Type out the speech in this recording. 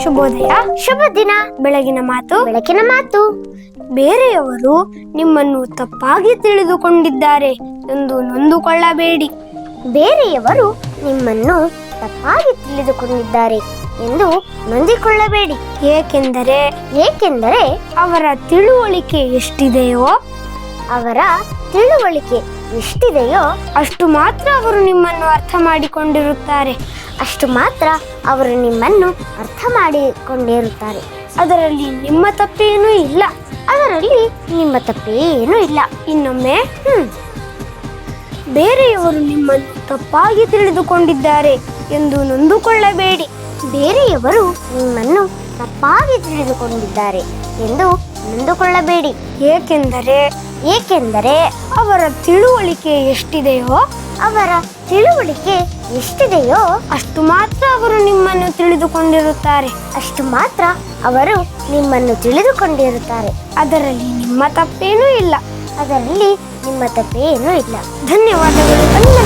ಶುಭೋದಯ. ಶುಭ ದಿನ. ಬೆಳಗಿನ ಮಾತು. ಬೆಳಕಿನ ಮಾತು. ಬೇರೆಯವರು ನಿಮ್ಮನ್ನು ತಪ್ಪಾಗಿ ತಿಳಿದುಕೊಂಡಿದ್ದಾರೆ ಎಂದು ನೊಂದುಕೊಳ್ಳಬೇಡಿ. ಬೇರೆಯವರು ನಿಮ್ಮನ್ನು ತಪ್ಪಾಗಿ ತಿಳಿದುಕೊಂಡಿದ್ದಾರೆ ಎಂದು ನೊಂದಿಕೊಳ್ಳಬೇಡಿ. ಏಕೆಂದರೆ ಅವರ ತಿಳುವಳಿಕೆ ಎಷ್ಟಿದೆಯೋ ಅಷ್ಟು ಮಾತ್ರ ಅವರು ನಿಮ್ಮನ್ನು ಅರ್ಥ ಮಾಡಿಕೊಂಡಿರುತ್ತಾರೆ. ಅದರಲ್ಲಿ ನಿಮ್ಮ ತಪ್ಪೇನೂ ಇಲ್ಲ. ಇನ್ನೊಮ್ಮೆ ಬೇರೆಯವರು ನಿಮ್ಮನ್ನು ತಪ್ಪಾಗಿ ತಿಳಿದುಕೊಂಡಿದ್ದಾರೆ ಎಂದು ನೊಂದುಕೊಳ್ಳಬೇಡಿ. ಬೇರೆಯವರು ನಿಮ್ಮನ್ನು ತಪ್ಪಾಗಿ ತಿಳಿದುಕೊಂಡಿದ್ದಾರೆ ಎಂದು ನೊಂದುಕೊಳ್ಳಬೇಡಿ. ಏಕೆಂದರೆ ಅವರ ತಿಳುವಳಿಕೆ ಎಷ್ಟಿದೆಯೋ ಅಷ್ಟು ಮಾತ್ರ ಅವರು ನಿಮ್ಮನ್ನು ತಿಳಿದುಕೊಂಡಿರುತ್ತಾರೆ. ಅದರಲ್ಲಿ ನಿಮ್ಮ ತಪ್ಪೇನೂ ಇಲ್ಲ. ಧನ್ಯವಾದಗಳು.